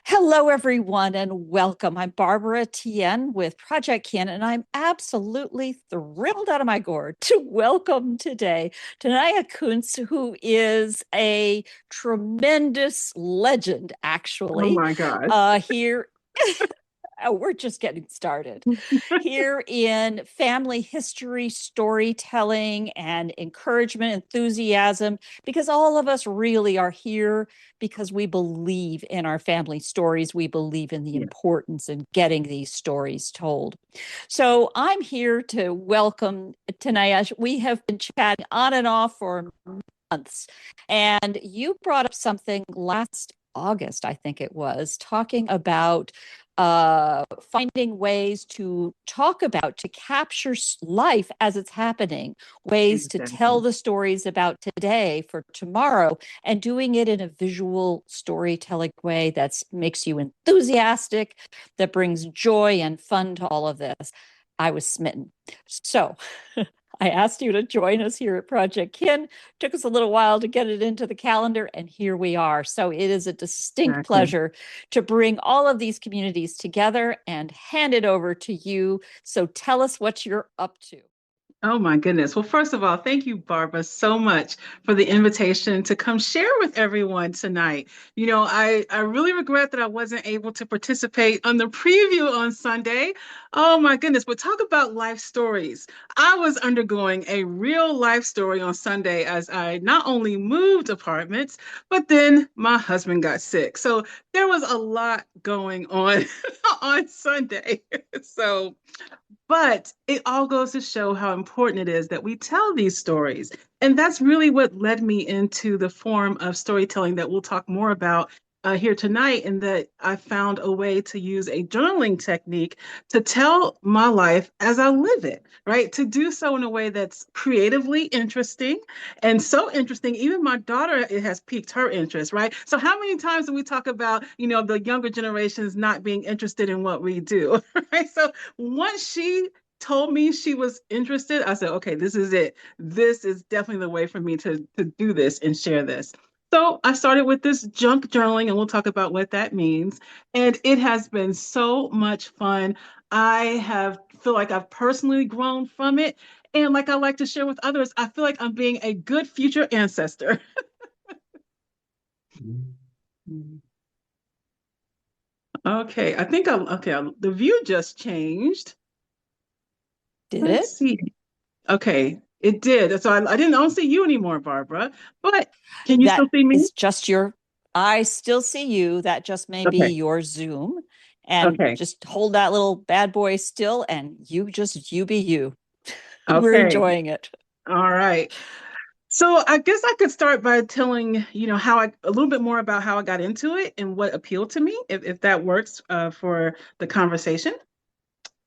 Hello, everyone, and welcome. I'm Barbara Tien with Project Kin, and I'm absolutely thrilled out of my gourd to welcome today Taneya Koonce, who is a tremendous legend, Oh actually, my gosh. here. Oh, we're just getting started here in family history, storytelling, and encouragement, enthusiasm, because all of us really are here because we believe in our family stories. We believe in the Yeah. importance in getting these stories told. So I'm here to welcome Taneya. We have been chatting on and off for months, and you brought up something last August, I think it was, talking about finding ways to talk about, to capture life as it's happening, ways to tell Exactly. the stories about today for tomorrow, and doing it in a visual storytelling way that makes you enthusiastic, that brings joy and fun to all of this. I was smitten. So I asked you to join us here at Project Kin. Took us a little while to get it into the calendar, and here we are. So it is a distinct Exactly. pleasure to bring all of these communities together and hand it over to you. So tell us what you're up to. Oh my goodness. Well, first of all, thank you, Barbara, so much for the invitation to come share with everyone tonight. I really regret that I wasn't able to participate on the preview on Sunday. Oh my goodness. But talk about life stories. I was undergoing a real life story on Sunday as I not only moved apartments, but then my husband got sick. So there was a lot going on on Sunday. So but it all goes to show how important it is that we tell these stories. And that's really what led me into the form of storytelling that we'll talk more about here tonight. And that I found a way to use a journaling technique to tell my life as I live it, right? To do so in a way that's creatively interesting and so interesting. Even my daughter, it has piqued her interest, right? So, how many times do we talk about, the younger generations not being interested in what we do, right? So, once she told me she was interested, I said, okay, this is it. This is definitely the way for me to do this and share this. So I started with this junk journaling, and we'll talk about what that means. And it has been so much fun. I have feel like I've personally grown from it. And like I like to share with others, I feel like I'm being a good future ancestor. Okay, I think the view just changed. Did Let's it? see. Okay, it did. So I don't see you anymore, Barbara. But can you still That see me? is just your, I still see you. That just may be Okay. your Zoom. And Okay. just hold that little bad boy still, and you be you. We're Okay. enjoying it. All right. So I guess I could start by telling, how a little bit more about how I got into it and what appealed to me, if that works for the conversation.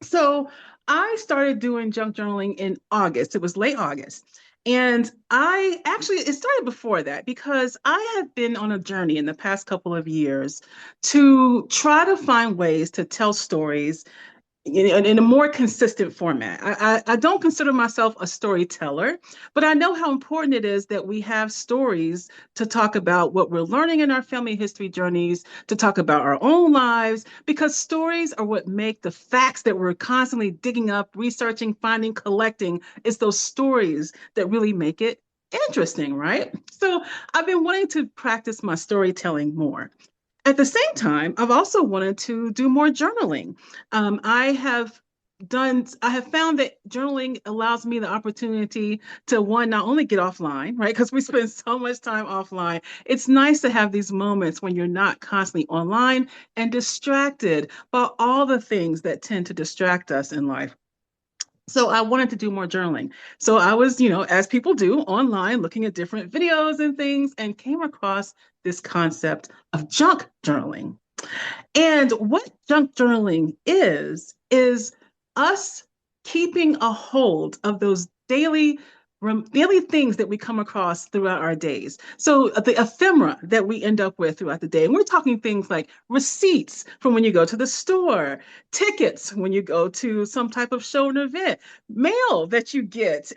So I started doing junk journaling in August. It was late August. And it started before that because I have been on a journey in the past couple of years to try to find ways to tell stories in a more consistent format. I don't consider myself a storyteller, but I know how important it is that we have stories to talk about what we're learning in our family history journeys, to talk about our own lives, because stories are what make the facts that we're constantly digging up, researching, finding, collecting. It's those stories that really make it interesting, right? So I've been wanting to practice my storytelling more. At the same time, I've also wanted to do more journaling. I have found that journaling allows me the opportunity to one, not only get offline, right? Because we spend so much time offline. It's nice to have these moments when you're not constantly online and distracted by all the things that tend to distract us in life. So I wanted to do more journaling. So I was, as people do online, looking at different videos and things, and came across this concept of junk journaling. And what junk journaling is us keeping a hold of those daily daily things that we come across throughout our days. So the ephemera that we end up with throughout the day. And we're talking things like receipts from when you go to the store, tickets when you go to some type of show or event, mail that you get,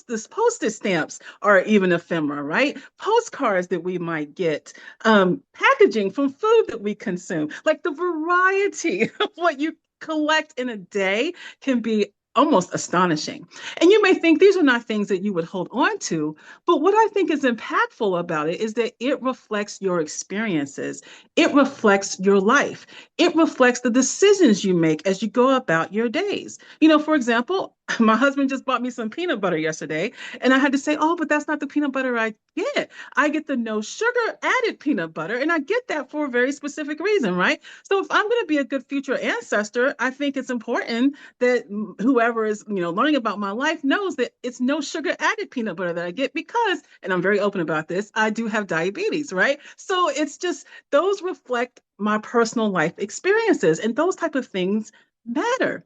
this postage stamps are even ephemera, right? Postcards that we might get, packaging from food that we consume, like the variety of what you collect in a day can be almost astonishing. And you may think these are not things that you would hold on to, but what I think is impactful about it is that it reflects your experiences. It reflects your life. It reflects the decisions you make as you go about your days. For example, my husband just bought me some peanut butter yesterday, and I had to say, oh, but that's not the peanut butter I get. I get the no sugar added peanut butter, and I get that for a very specific reason, right? So if I'm going to be a good future ancestor, I think it's important that whoever is, learning about my life knows that it's no sugar added peanut butter that I get because, and I'm very open about this, I do have diabetes, right? So it's just, those reflect my personal life experiences, and those type of things matter.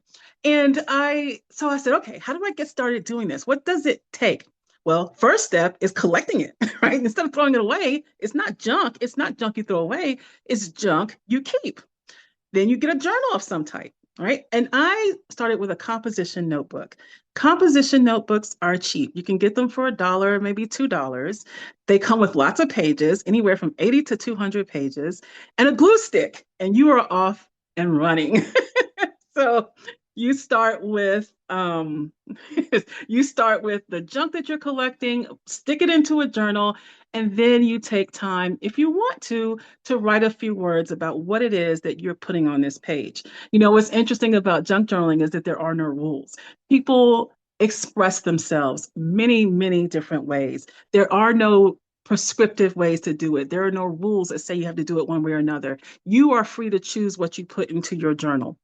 So I said, okay, how do I get started doing this? What does it take? Well, first step is collecting it, right? Instead of throwing it away, it's not junk. It's not junk you throw away. It's junk you keep. Then you get a journal of some type, right? And I started with a composition notebook. Composition notebooks are cheap. You can get them for $1, maybe $2. They come with lots of pages, anywhere from 80 to 200 pages, and a glue stick, and you are off and running. So you start with you start with the junk that you're collecting, stick it into a journal, and then you take time, if you want to write a few words about what it is that you're putting on this page. What's interesting about junk journaling is that there are no rules. People express themselves many, many different ways. There are no prescriptive ways to do it. There are no rules that say you have to do it one way or another. You are free to choose what you put into your journal.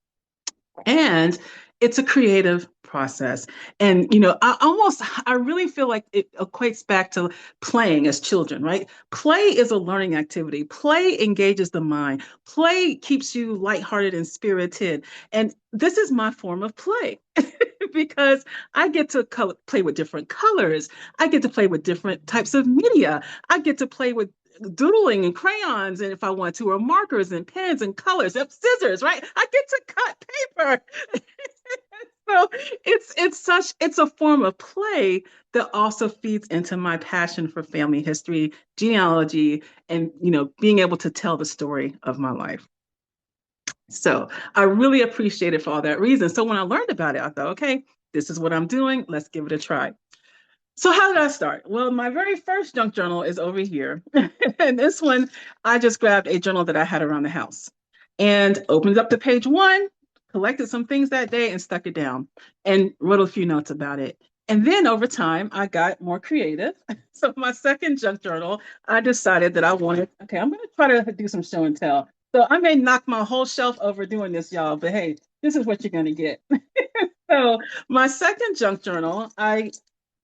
And it's a creative process. And, I really feel like it equates back to playing as children, right? Play is a learning activity. Play engages the mind. Play keeps you lighthearted and spirited. And this is my form of play because I get to play with different colors. I get to play with different types of media. I get to play with doodling and crayons, and if I want to, or markers and pens and colors and scissors, right? I get to cut paper. So it's a form of play that also feeds into my passion for family history, genealogy, and being able to tell the story of my life. So I really appreciate it for all that reason. So when I learned about it, I thought, okay, this is what I'm doing. Let's give it a try. So how did I start? Well, my very first junk journal is over here. And this one, I just grabbed a journal that I had around the house and opened up to page 1, collected some things that day and stuck it down and wrote a few notes about it. And then over time, I got more creative. So my second junk journal, I decided that okay, I'm going to try to do some show and tell. So I may knock my whole shelf over doing this, y'all, but hey, this is what you're going to get. So my second junk journal, I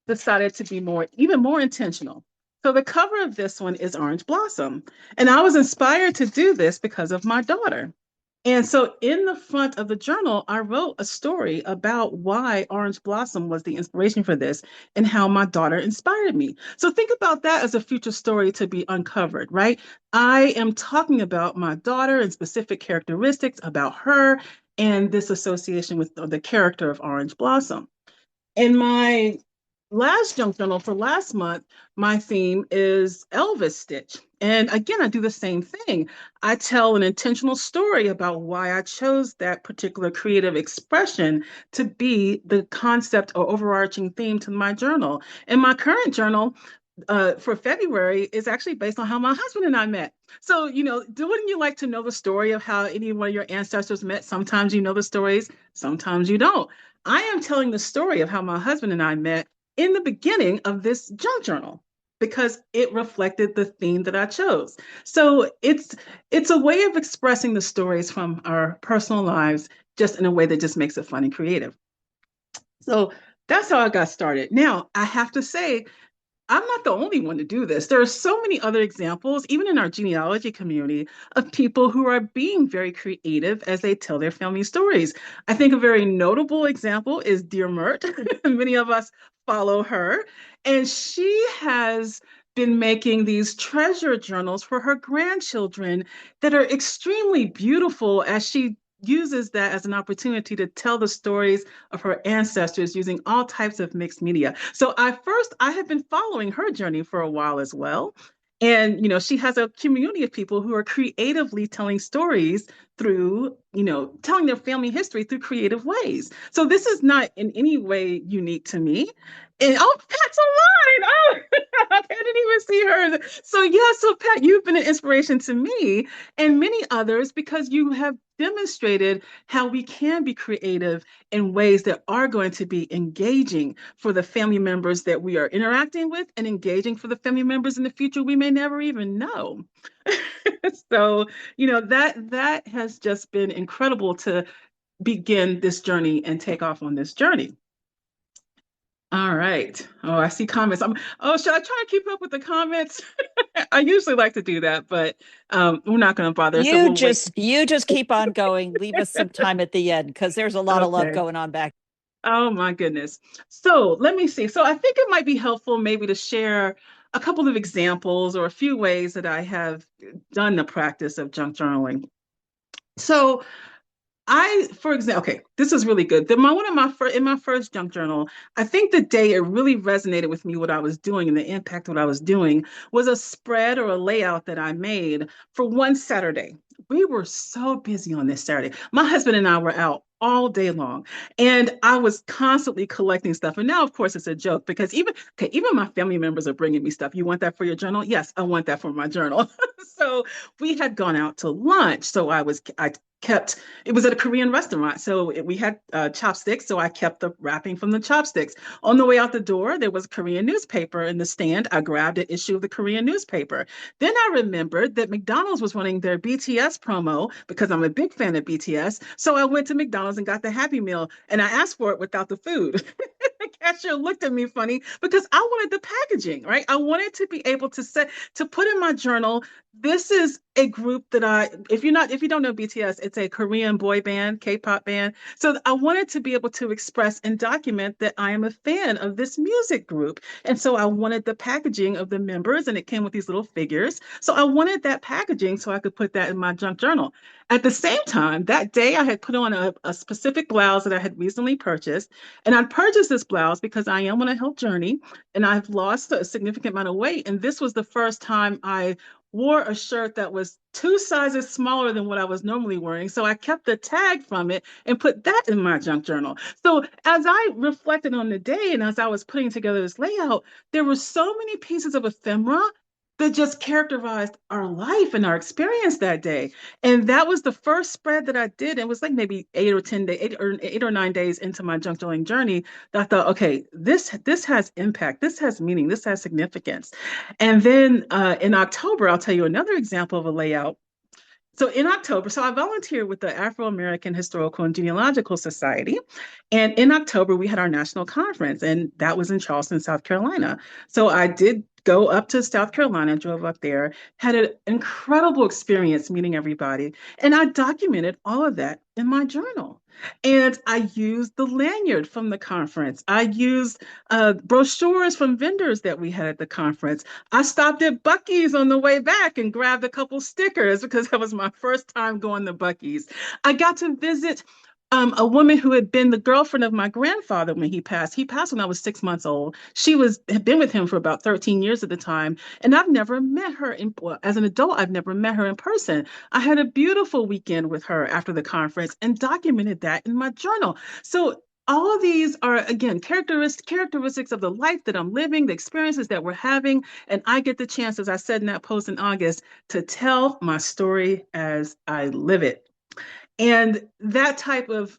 decided to be even more intentional. So the cover of this one is Orange Blossom. And I was inspired to do this because of my daughter. And so in the front of the journal, I wrote a story about why Orange Blossom was the inspiration for this and how my daughter inspired me. So think about that as a future story to be uncovered, right? I am talking about my daughter and specific characteristics about her and this association with the character of Orange Blossom. In my last junk journal for last month, my theme is Elvis Stitch. And again, I do the same thing. I tell an intentional story about why I chose that particular creative expression to be the concept or overarching theme to my journal. And my current journal for February is actually based on how my husband and I met. So, wouldn't you like to know the story of how any one of your ancestors met? Sometimes you know the stories, sometimes you don't. I am telling the story of how my husband and I met in the beginning of this junk journal because it reflected the theme that I chose. So it's a way of expressing the stories from our personal lives just in a way that just makes it fun and creative. So that's how I got started. Now, I have to say, I'm not the only one to do this. There are so many other examples, even in our genealogy community, of people who are being very creative as they tell their family stories. I think a very notable example is dear Myrt. Many of us follow her, and she has been making these treasure journals for her grandchildren that are extremely beautiful as she uses that as an opportunity to tell the stories of her ancestors using all types of mixed media. So I have been following her journey for a while as well. And she has a community of people who are creatively telling stories through, telling their family history through creative ways. So this is not in any way unique to me. And oh, Pat's online. Oh, I didn't even see her. So yeah, so Pat, you've been an inspiration to me and many others because you have demonstrated how we can be creative in ways that are going to be engaging for the family members that we are interacting with and engaging for the family members in the future we may never even know. So, that has just been incredible to begin this journey and take off on this journey. All right. Oh, I see comments. Should I try to keep up with the comments? I usually like to do that, but we're not going to bother. So You we'll wait. just you just keep on going. Leave us some time at the end because there's a lot of love Okay. going on back. Oh my goodness. So let me see. So I think it might be helpful maybe to share a couple of examples or a few ways that I have done the practice of junk journaling. So for example, okay, this is really good. One of my first in my first junk journal, I think the day it really resonated with me what I was doing and the impact what I was doing was a spread or a layout that I made for one Saturday. We were so busy on this Saturday. My husband and I were out all day long, and I was constantly collecting stuff. And now, of course, it's a joke because even my family members are bringing me stuff. You want that for your journal? Yes, I want that for my journal. So we had gone out to lunch. So I kept it was at a Korean restaurant. So we had chopsticks. So I kept the wrapping from the chopsticks. On the way out the door, there was a Korean newspaper in the stand. I grabbed an issue of the Korean newspaper. Then I remembered that McDonald's was running their BTS promo because I'm a big fan of BTS. So I went to McDonald's and got the Happy Meal and I asked for it without the food. The cashier looked at me funny because I wanted the packaging, right? I wanted to be able to put in my journal. This is a group that if you don't know BTS, it's a Korean boy band, K-pop band. So I wanted to be able to express and document that I am a fan of this music group. And so I wanted the packaging of the members, and it came with these little figures. So I wanted that packaging so I could put that in my junk journal. At the same time, that day I had put on a specific blouse that I had recently purchased. And I purchased this blouse because I am on a health journey and I've lost a significant amount of weight. And this was the first time I wore a shirt that was 2 sizes smaller than what I was normally wearing. So I kept the tag from it and put that in my junk journal. So as I reflected on the day and as I was putting together this layout, there were so many pieces of ephemera that just characterized our life and our experience that day. And that was the first spread that I did. It was like maybe 8 or 10 days, 8 or 9 days into my junk journaling journey that I thought, okay, this has impact, this has meaning, this has significance. And then in October, I'll tell you another example of a layout. So in October, so I volunteered with the Afro-American Historical and Genealogical Society. And in October, we had our national conference, and that was in Charleston, South Carolina. So I did go up to South Carolina, drove up there, had an incredible experience meeting everybody. And I documented all of that in my journal. And I used the lanyard from the conference. I used brochures from vendors that we had at the conference. I stopped at Buc-ee's on the way back and grabbed a couple stickers because that was my first time going to Buc-ee's. I got to visit a woman who had been the girlfriend of my grandfather when he passed. He passed when I was 6 months old. Had been with him for about 13 years at the time, and I've never met her well, as an adult. I've never met her in person. I had a beautiful weekend with her after the conference and documented that in my journal. So all of these are, again, characteristics of the life that I'm living, the experiences that we're having. And I get the chance, as I said in that post in August, to tell my story as I live it. And that type of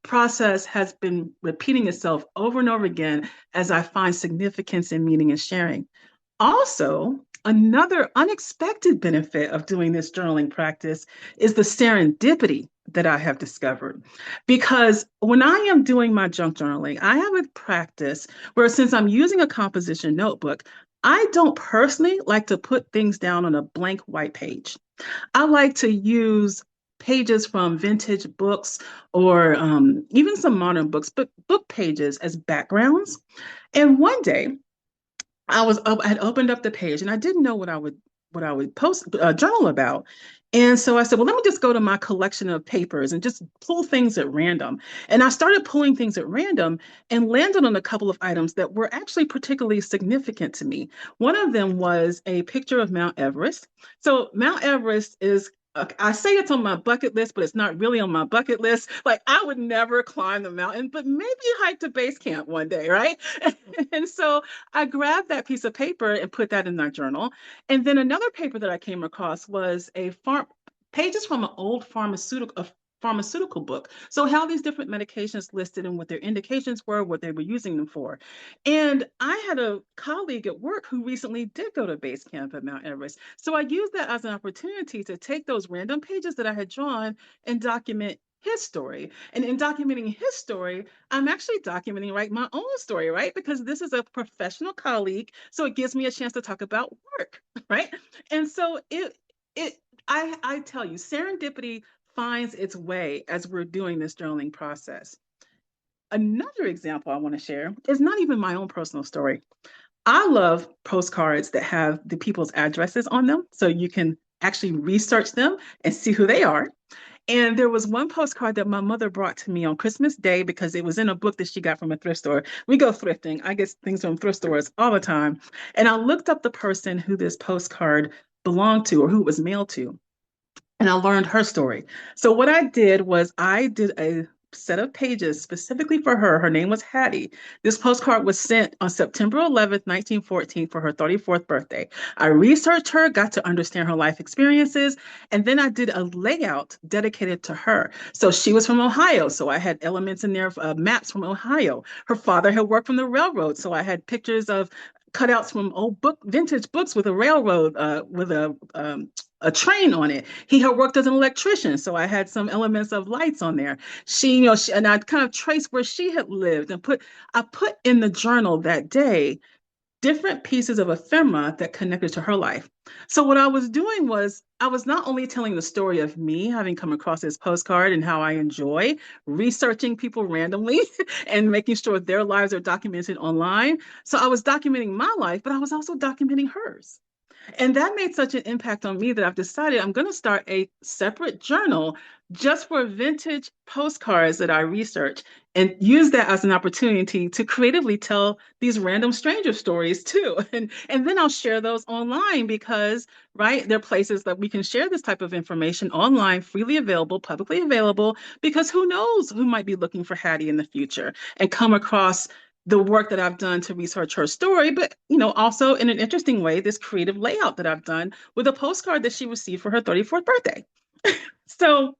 process has been repeating itself over and over again as I find significance and meaning in sharing. Also, another unexpected benefit of doing this journaling practice is the serendipity that I have discovered. Because when I am doing my junk journaling, I have a practice where since I'm using a composition notebook, I don't personally like to put things down on a blank white page. I like to use pages from vintage books or even some modern books, but book pages as backgrounds. And one day I had opened up the page and I didn't know what I would post journal about. And so I said, well, let me just go to my collection of papers and just pull things at random. And I started pulling things at random and landed on a couple of items that were actually particularly significant to me. One of them was a picture of Mount Everest. So Mount Everest is I say it's on my bucket list, but it's not really on my bucket list. Like I would never climb the mountain, but maybe hike to base camp one day, right? And so I grabbed that piece of paper and put that in my journal. And then another paper that I came across was a pages from an old pharmaceutical book. So how these different medications listed and what their indications were, what they were using them for. And I had a colleague at work who recently did go to base camp at Mount Everest. So I used that as an opportunity to take those random pages that I had drawn and document his story. And in documenting his story, I'm actually documenting my own story, right? Because this is a professional colleague, so it gives me a chance to talk about work, right? And so it I tell you, serendipity finds its way as we're doing this journaling process. Another example I want to share is not even my own personal story. I love postcards that have the people's addresses on them so you can actually research them and see who they are. And there was one postcard that my mother brought to me on Christmas Day because it was in a book that she got from a thrift store. We go thrifting. I get things from thrift stores all the time. And I looked up the person who this postcard belonged to or who it was mailed to. And I learned her story. So what I did was I did a set of pages specifically for her. Her name was Hattie. This postcard was sent on September 11th, 1914 for her 34th birthday. I researched her, got to understand her life experiences, and then I did a layout dedicated to her. So she was from Ohio, so I had elements in there, maps from Ohio. Her father had worked from the railroad, so I had pictures of cutouts from vintage books with a railroad, with a train on it. He had worked as an electrician, so I had some elements of lights on there. And I kind of traced where she had lived and I put in the journal that day different pieces of ephemera that connected to her life. So what I was doing was I was not only telling the story of me having come across this postcard and how I enjoy researching people randomly and making sure their lives are documented online. So I was documenting my life, but I was also documenting hers. And that made such an impact on me that I've decided I'm going to start a separate journal just for vintage postcards that I research and use that as an opportunity to creatively tell these random stranger stories too. And then I'll share those online because, right, there are places that we can share this type of information online, freely available, publicly available, because who knows who might be looking for Hattie in the future and come across the work that I've done to research her story, but also in an interesting way, this creative layout that I've done with a postcard that she received for her 34th birthday. So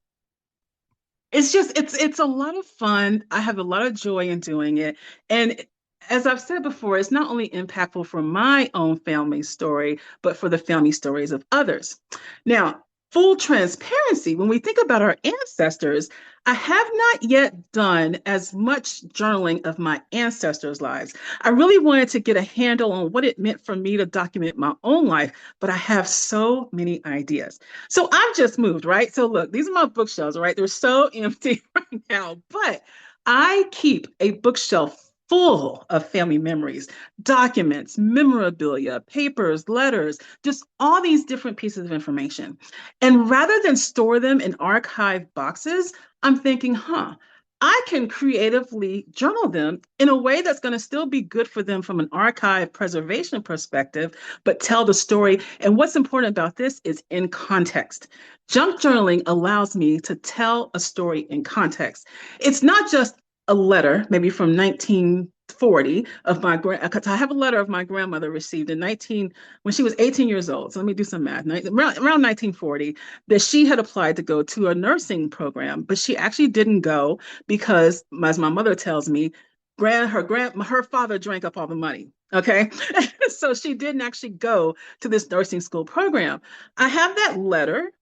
it's a lot of fun. I have a lot of joy in doing it. And as I've said before, it's not only impactful for my own family story, but for the family stories of others. Now, full transparency, when we think about our ancestors, I have not yet done as much journaling of my ancestors' lives. I really wanted to get a handle on what it meant for me to document my own life, but I have so many ideas. So I've just moved, right? So look, these are my bookshelves, right? They're so empty right now, but I keep a bookshelf full of family memories, documents, memorabilia, papers, letters, just all these different pieces of information. And rather than store them in archive boxes, I'm thinking, I can creatively journal them in a way that's going to still be good for them from an archive preservation perspective, but tell the story. And what's important about this is in context. Junk journaling allows me to tell a story in context. It's not just a letter, maybe from 1940 of because I have a letter of my grandmother received in when she was 18 years old. So let me do some math. Around 1940, that she had applied to go to a nursing program, but she actually didn't go because, as my mother tells me, her father drank up all the money. Okay, so she didn't actually go to this nursing school program. I have that letter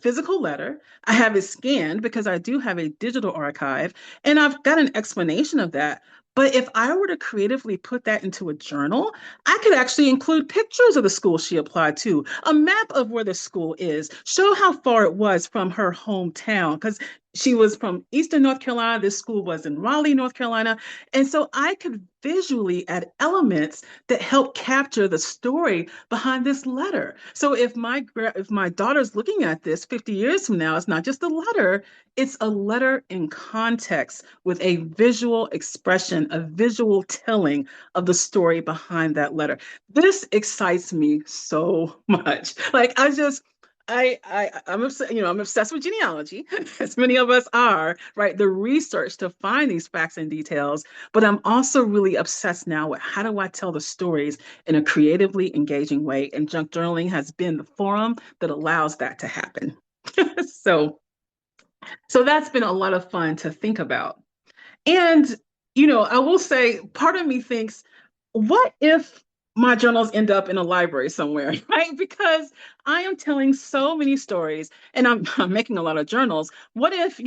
physical letter. I have it scanned because I do have a digital archive, and I've got an explanation of that. But if I were to creatively put that into a journal, I could actually include pictures of the school she applied to, a map of where the school is, show how far it was from her hometown, because she was from Eastern North Carolina. This school was in Raleigh, North Carolina. And so I could visually add elements that help capture the story behind this letter. So if my daughter's looking at this 50 years from now, it's not just a letter, it's a letter in context with a visual expression, a visual telling of the story behind that letter. This excites me so much. Like I'm obsessed, I'm obsessed with genealogy, as many of us are, right? The research to find these facts and details, but I'm also really obsessed now with how do I tell the stories in a creatively engaging way? And junk journaling has been the forum that allows that to happen. so, so that's been a lot of fun to think about. And, I will say part of me thinks, what if my journals end up in a library somewhere, right? Because I am telling so many stories and I'm making a lot of journals. What if,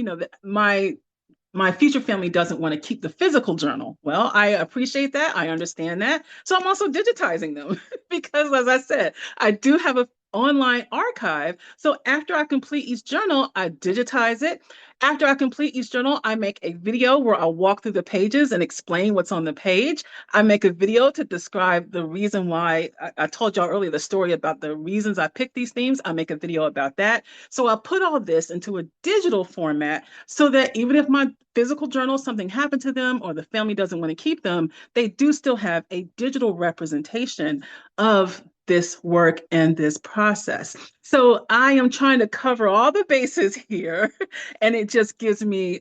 my future family doesn't want to keep the physical journal? Well, I appreciate that. I understand that. So I'm also digitizing them because, as I said, I do have an online archive. So after I complete each journal, I digitize it. After I complete each journal, I make a video where I'll walk through the pages and explain what's on the page. I make a video to describe the reason why I told y'all earlier the story about the reasons I picked these themes. I make a video about that. So I'll put all this into a digital format so that even if my physical journal, something happened to them or the family doesn't want to keep them, they do still have a digital representation of this work and this process. So I am trying to cover all the bases here. And it just gives me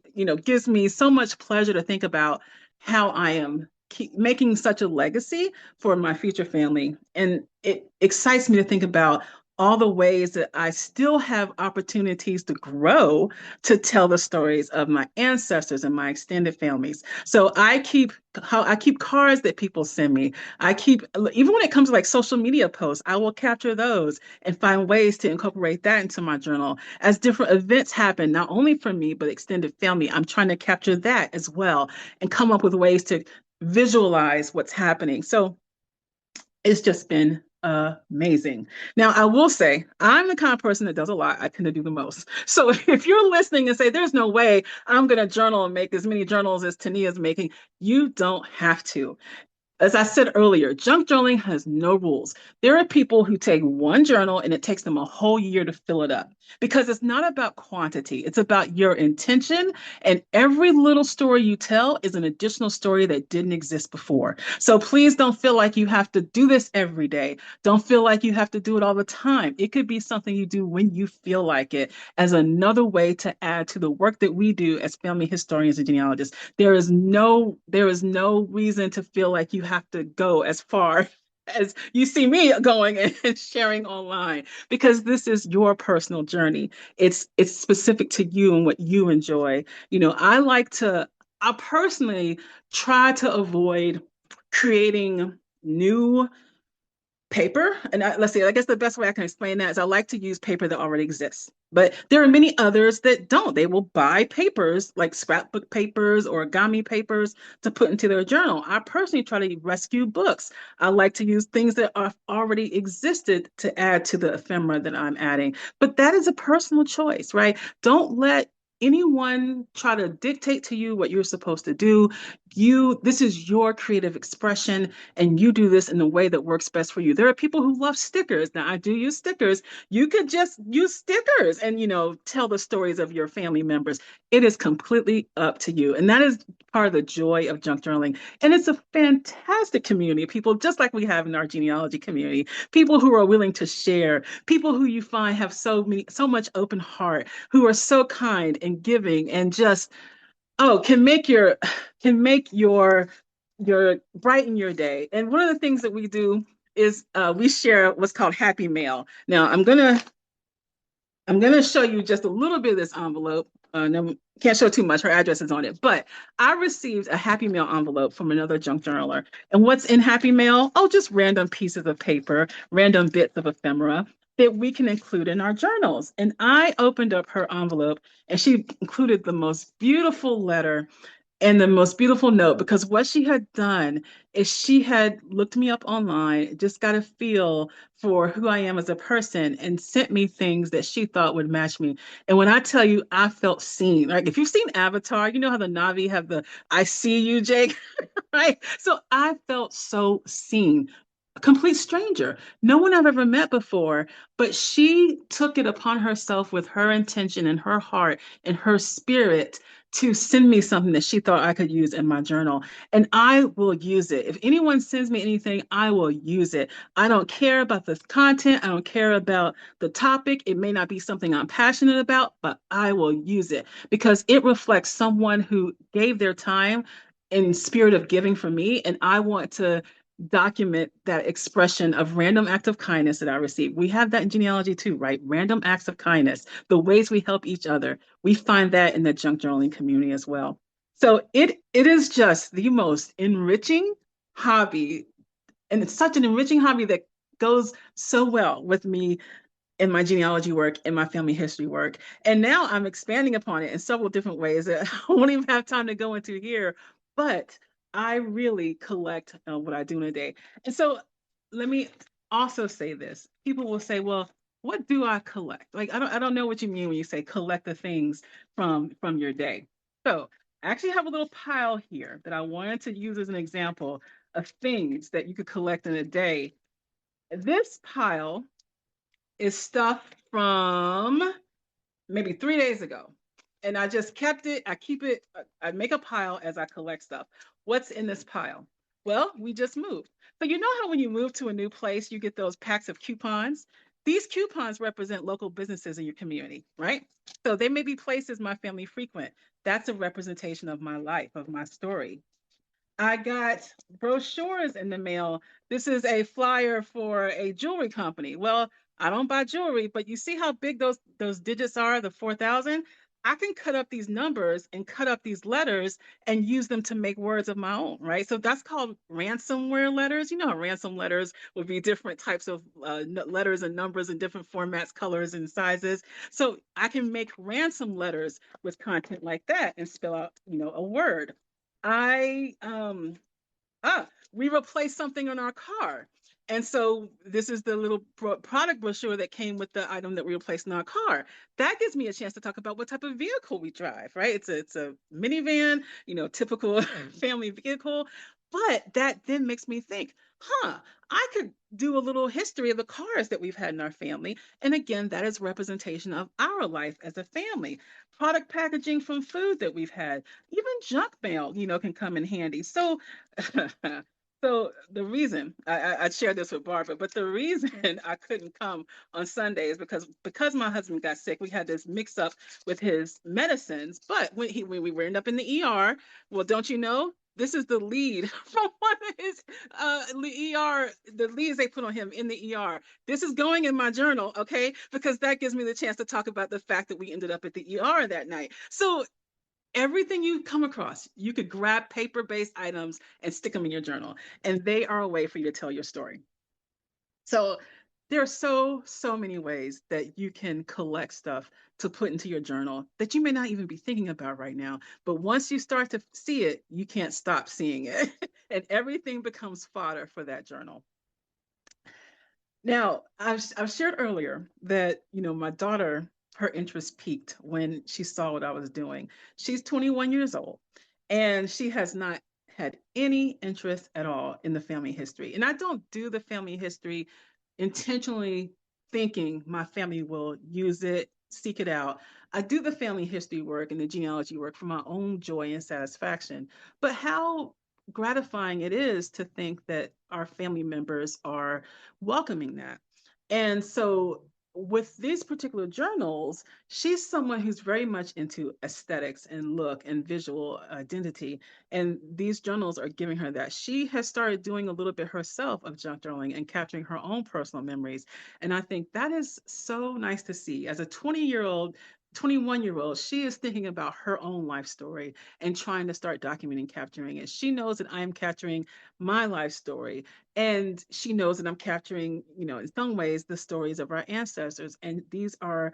so much pleasure to think about how I am making such a legacy for my future family. And it excites me to think about all the ways that I still have opportunities to grow to tell the stories of my ancestors and my extended families. So I keep cards that people send me. I keep, even when it comes to like social media posts, I will capture those and find ways to incorporate that into my journal. As different events happen, not only for me, but extended family, I'm trying to capture that as well and come up with ways to visualize what's happening. So it's just been amazing. Now, I will say, I'm the kind of person that does a lot. I tend to do the most. So if you're listening and say, there's no way I'm going to journal and make as many journals as Taneya's making, you don't have to. As I said earlier, junk journaling has no rules. There are people who take one journal and it takes them a whole year to fill it up because it's not about quantity. It's about your intention. And every little story you tell is an additional story that didn't exist before. So please don't feel like you have to do this every day. Don't feel like you have to do it all the time. It could be something you do when you feel like it as another way to add to the work that we do as family historians and genealogists. There is no reason to feel like you have to go as far as you see me going and sharing online, because this is your personal journey. It's specific to you and what you enjoy. I personally try to avoid creating new paper. And let's see, I guess the best way I can explain that is I like to use paper that already exists. But there are many others that don't. They will buy papers like scrapbook papers or origami papers to put into their journal. I personally try to rescue books. I like to use things that are already existed to add to the ephemera that I'm adding. But that is a personal choice, right? Don't let anyone try to dictate to you what you're supposed to do. This is your creative expression, and you do this in the way that works best for you. There are people who love stickers. Now, I do use stickers. You could just use stickers and, tell the stories of your family members. It is completely up to you. And that is part of the joy of junk journaling. And it's a fantastic community of people, just like we have in our genealogy community, people who are willing to share, people who you find have so much open heart, who are so kind and giving and just, can make your brighten your day. And one of the things that we do is we share what's called Happy Mail. Now I'm gonna show you just a little bit of this envelope. No, can't show too much. Her address is on it. But I received a Happy Mail envelope from another junk journaler. And what's in Happy Mail? Oh, just random pieces of paper, random bits of ephemera. that we can include in our journals. And I opened up her envelope and she included the most beautiful letter and the most beautiful note, because what she had done is she had looked me up online, just got a feel for who I am as a person, and sent me things that she thought would match me. And when I tell you, I felt seen. Like if you've seen Avatar, you know how the Na'vi have the "I see you, Jake," right? So I felt so seen. A complete stranger, no one I've ever met before, but she took it upon herself with her intention and her heart and her spirit to send me something that she thought I could use in my journal. And I will use it. If anyone sends me anything, I will use it. I don't care about the content. I don't care about the topic. It may not be something I'm passionate about, but I will use it because it reflects someone who gave their time in spirit of giving for me. And I want to document that expression of random act of kindness that I receive. We have that in genealogy too, right? Random acts of kindness, the ways we help each other. We find that in the junk journaling community as well. So it is just the most enriching hobby, and it's such an enriching hobby that goes so well with me in my genealogy work, in my family history work. And now I'm expanding upon it in several different ways that I won't even have time to go into here. But I really collect what I do in a day. And so let me also say this. People will say, well, what do I collect? Like I don't know what you mean when you say collect the things from your day. So I actually have a little pile here that I wanted to use as an example of things that you could collect in a day. This pile is stuff from maybe 3 days ago. And I just kept it. I keep it. I make a pile as I collect stuff. What's in this pile? Well, we just moved. So you know how when you move to a new place, you get those packs of coupons? These coupons represent local businesses in your community, right? So they may be places my family frequent. That's a representation of my life, of my story. I got brochures in the mail. This is a flyer for a jewelry company. Well, I don't buy jewelry, but you see how big those digits are, the 4,000? I can cut up these numbers and cut up these letters and use them to make words of my own, right? So that's called ransomware letters. You know how ransom letters would be different types of letters and numbers in different formats, colors, and sizes. So I can make ransom letters with content like that and spell out, a word. I we replaced something on our car. And so this is the little product brochure that came with the item that we replaced in our car. That gives me a chance to talk about what type of vehicle we drive, right? It's a minivan, typical family vehicle. But that then makes me think, I could do a little history of the cars that we've had in our family. And again, that is representation of our life as a family. Product packaging from food that we've had, even junk mail, can come in handy. So so the reason I shared this with Barbara, but the reason I couldn't come on Sunday is because my husband got sick. We had this mix up with his medicines. But when we were end up in the ER, well, don't you know? This is the lead from one of his ER, the leads they put on him in the ER. This is going in my journal, okay? Because that gives me the chance to talk about the fact that we ended up at the ER that night. So everything you come across, you could grab paper-based items and stick them in your journal, and they are a way for you to tell your story. So there are so many ways that you can collect stuff to put into your journal that you may not even be thinking about right now. But once you start to see it, you can't stop seeing it, and everything becomes fodder for that journal. Now, I've shared earlier that, my daughter, her interest peaked when she saw what I was doing. She's 21 years old, and she has not had any interest at all in the family history. And I don't do the family history intentionally thinking my family will use it, seek it out. I do the family history work and the genealogy work for my own joy and satisfaction. But how gratifying it is to think that our family members are welcoming that. And so with these particular journals, she's someone who's very much into aesthetics and look and visual identity. And these journals are giving her that. She has started doing a little bit herself of junk journaling and capturing her own personal memories. And I think that is so nice to see. As a 20-year-old 21-year-old, she is thinking about her own life story and trying to start documenting, capturing it. She knows that I am capturing my life story. And she knows that I'm capturing, in some ways, the stories of our ancestors. And these are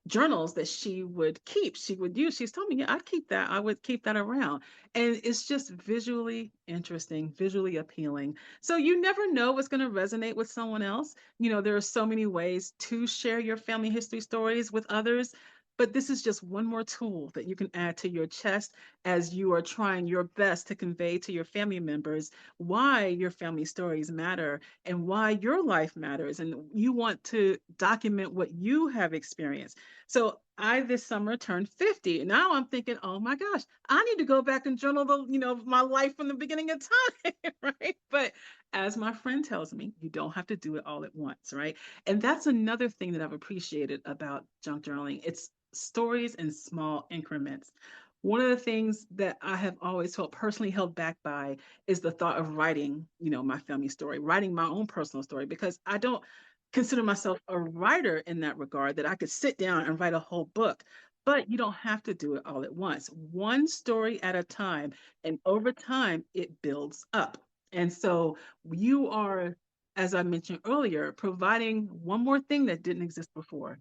journals that she would keep, she would use. She's told me, yeah, I'd keep that. I would keep that around. And it's just visually interesting, visually appealing. So you never know what's going to resonate with someone else. There are so many ways to share your family history stories with others. But this is just one more tool that you can add to your chest as you are trying your best to convey to your family members why your family stories matter and why your life matters. And you want to document what you have experienced. So I this summer turned 50. And now I'm thinking, oh my gosh, I need to go back and journal my life from the beginning of time, right? But as my friend tells me, you don't have to do it all at once, right? And that's another thing that I've appreciated about junk journaling. It's stories in small increments. One of the things that I have always felt personally held back by is the thought of writing, my family story, writing my own personal story, because I don't consider myself a writer in that regard, that I could sit down and write a whole book. But you don't have to do it all at once, one story at a time. And over time, it builds up. And so you are, as I mentioned earlier, providing one more thing that didn't exist before.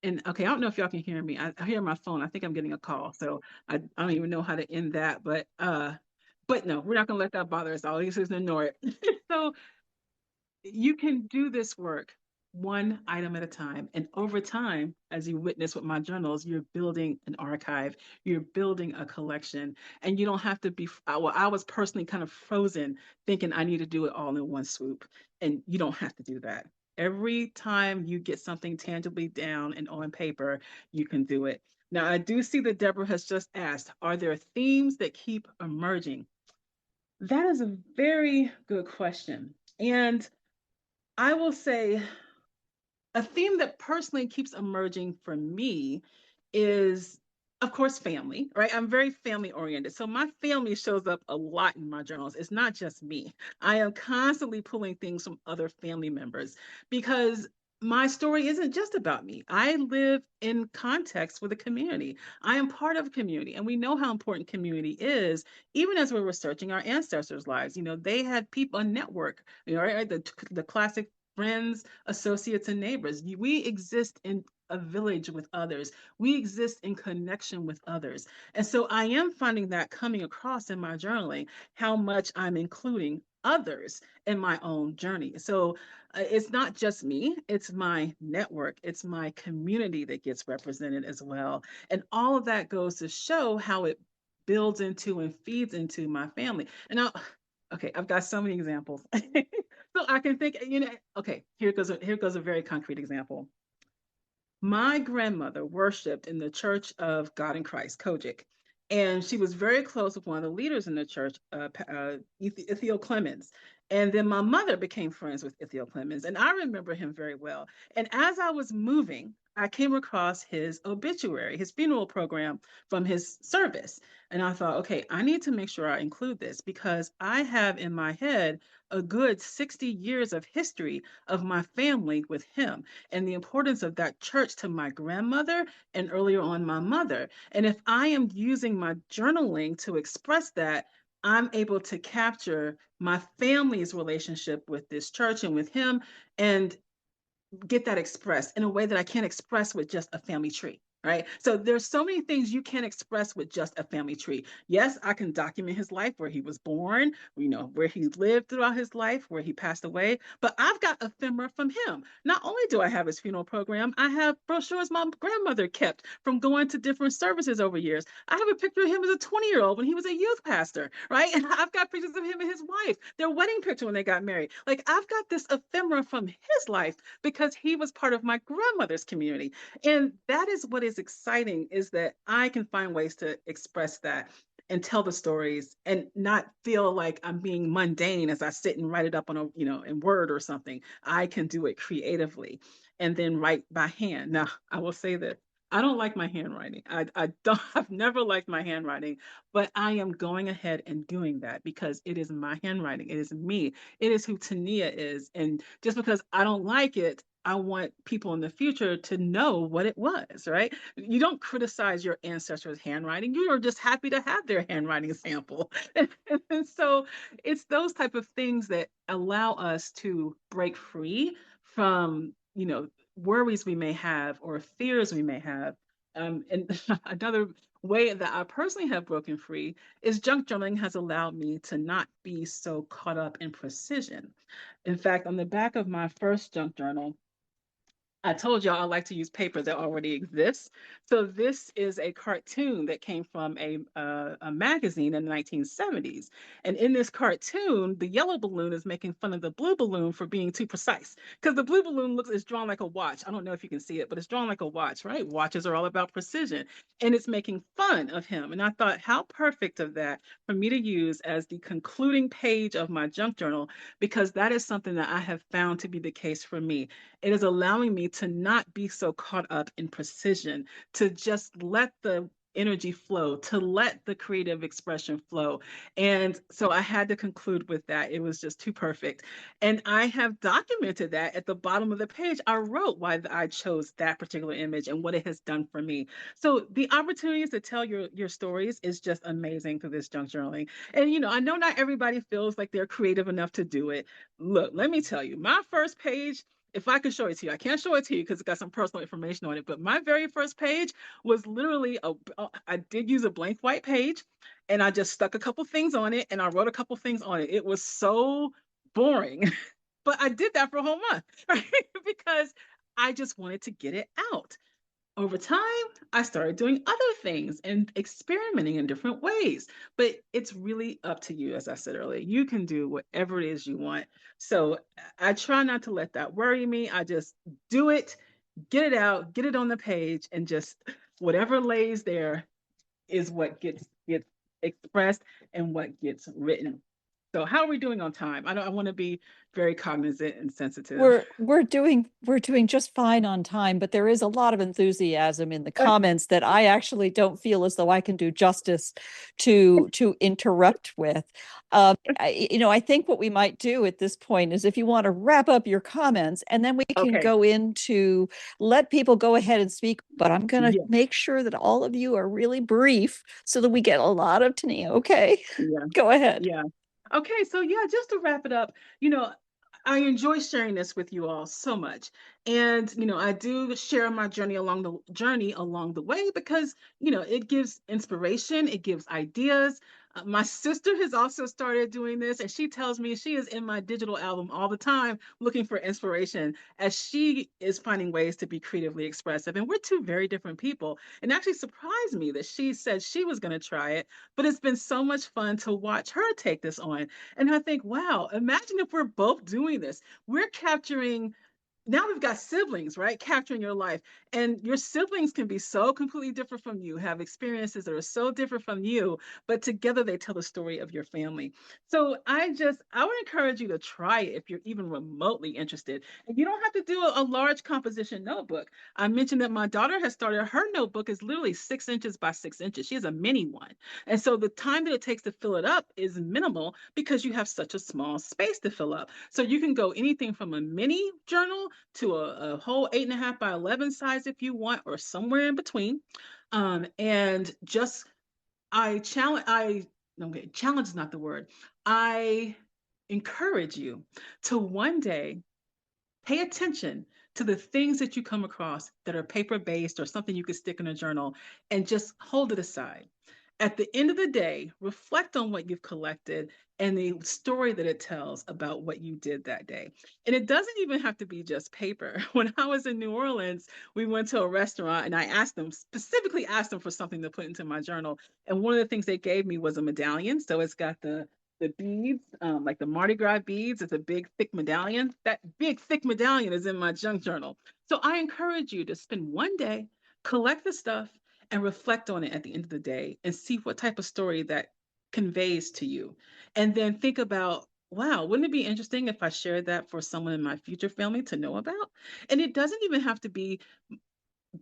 And okay, I don't know if y'all can hear me. I hear my phone. I think I'm getting a call. So I don't even know how to end that. But no, we're not gonna let that bother us. All these is ignore it. So you can do this work one item at a time. And over time, as you witness with my journals, you're building an archive, you're building a collection, and you don't have to be. Well, I was personally kind of frozen thinking I need to do it all in one swoop. And you don't have to do that. Every time you get something tangibly down and on paper, you can do it. Now, I do see that Deborah has just asked, are there themes that keep emerging? That is a very good question. And I will say a theme that personally keeps emerging for me is, of course, family, right? I'm very family oriented. So my family shows up a lot in my journals. It's not just me. I am constantly pulling things from other family members because my story isn't just about me. I live in context with a community. I am part of a community, and we know how important community is, even as we're researching our ancestors' lives. They had people, a network, right? The classic friends, associates, and neighbors. We exist in a village with others. We exist in connection with others. And so I am finding that coming across in my journaling, how much I'm including others in my own journey. So it's not just me, it's my network, it's my community that gets represented as well. And all of that goes to show how it builds into and feeds into my family. And now, okay, I've got so many examples. So I can think, okay, here goes a very concrete example. My grandmother worshiped in the Church of God in Christ, Kojic, and she was very close with one of the leaders in the church, Ithiel Clemens. And then my mother became friends with Ithiel Clemens, and I remember him very well. And as I was moving, I came across his obituary, his funeral program from his service. And I thought, okay, I need to make sure I include this because I have in my head a good 60 years of history of my family with him and the importance of that church to my grandmother and earlier on my mother. And if I am using my journaling to express that, I'm able to capture my family's relationship with this church and with him and get that expressed in a way that I can't express with just a family tree. Right. So there's so many things you can't express with just a family tree. Yes, I can document his life, where he was born, where he lived throughout his life, where he passed away. But I've got ephemera from him. Not only do I have his funeral program, I have brochures my grandmother kept from going to different services over years. I have a picture of him as a 20-year-old when he was a youth pastor, right? And I've got pictures of him and his wife, their wedding picture when they got married. Like I've got this ephemera from his life because he was part of my grandmother's community. And that is what is exciting, is that I can find ways to express that and tell the stories and not feel like I'm being mundane as I sit and write it up on in Word or something. I can do it creatively and then write by hand. Now, I will say that I don't like my handwriting. I've never liked my handwriting, but I am going ahead and doing that because it is my handwriting. It is me. It is who Taneya is. And just because I don't like it I want people in the future to know what it was, right? You don't criticize your ancestors' handwriting. You are just happy to have their handwriting sample. And so it's those type of things that allow us to break free from, worries we may have or fears we may have. And another way that I personally have broken free is junk journaling has allowed me to not be so caught up in precision. In fact, on the back of my first junk journal, I told y'all I like to use paper that already exists. So this is a cartoon that came from a magazine in the 1970s. And in this cartoon, the yellow balloon is making fun of the blue balloon for being too precise. Because the blue balloon is drawn like a watch. I don't know if you can see it, but it's drawn like a watch, right? Watches are all about precision. And it's making fun of him. And I thought, how perfect of that for me to use as the concluding page of my junk journal, because that is something that I have found to be the case for me. It is allowing me to not be so caught up in precision, to just let the energy flow, to let the creative expression flow. And so I had to conclude with that. It was just too perfect. And I have documented that at the bottom of the page. I wrote why I chose that particular image and what it has done for me. So the opportunities to tell your stories is just amazing through this junk journaling. And I know not everybody feels like they're creative enough to do it. Look, let me tell you, my first page, if I could show it to you, I can't show it to you because it's got some personal information on it. But my very first page was literally I did use a blank white page, and I just stuck a couple things on it, and I wrote a couple things on it. It was so boring, but I did that for a whole month, right? Because I just wanted to get it out. Over time, I started doing other things and experimenting in different ways. But it's really up to you, as I said earlier. You can do whatever it is you want. So I try not to let that worry me. I just do it, get it out, get it on the page, and just whatever lays there is what gets expressed and what gets written. So how are we doing on time? I want to be very cognizant and sensitive. We're doing just fine on time, but there is a lot of enthusiasm in the comments that I actually don't feel as though I can do justice to interrupt with. I think what we might do at this point is if you want to wrap up your comments, and then we can Okay. go into let people go ahead and speak. But I'm going to Yeah. make sure that all of you are really brief so that we get a lot of Taneya. Okay, Yeah. go ahead. Yeah. Okay, so yeah, just to wrap it up, I enjoy sharing this with you all so much. And I do share my journey along the way because, it gives inspiration, it gives ideas. My sister has also started doing this, and she tells me she is in my digital album all the time looking for inspiration as she is finding ways to be creatively expressive. And we're two very different people. And actually surprised me that she said she was going to try it, but it's been so much fun to watch her take this on. And I think, wow, imagine if we're both doing this. We're capturing, now we've got siblings, right? Capturing your life. And your siblings can be so completely different from you, have experiences that are so different from you, but together they tell the story of your family. So I would encourage you to try it if you're even remotely interested. And you don't have to do a large composition notebook. I mentioned that my daughter has started, her notebook is literally 6 inches by 6 inches. She has a mini one. And so the time that it takes to fill it up is minimal because you have such a small space to fill up. So you can go anything from a mini journal to a whole 8.5 by 11 size if you want, or somewhere in between. And just okay, challenge is not the word. I encourage you to one day pay attention to the things that you come across that are paper based or something you could stick in a journal and just hold it aside. At the end of the day, reflect on what you've collected and the story that it tells about what you did that day. And it doesn't even have to be just paper. When I was in New Orleans, we went to a restaurant and I specifically asked them for something to put into my journal. And one of the things they gave me was a medallion. So it's got the beads, like the Mardi Gras beads. It's a big, thick medallion. That big, thick medallion is in my junk journal. So I encourage you to spend one day, collect the stuff, and reflect on it at the end of the day and see what type of story that conveys to you. And then think about, wow, wouldn't it be interesting if I shared that for someone in my future family to know about? And it doesn't even have to be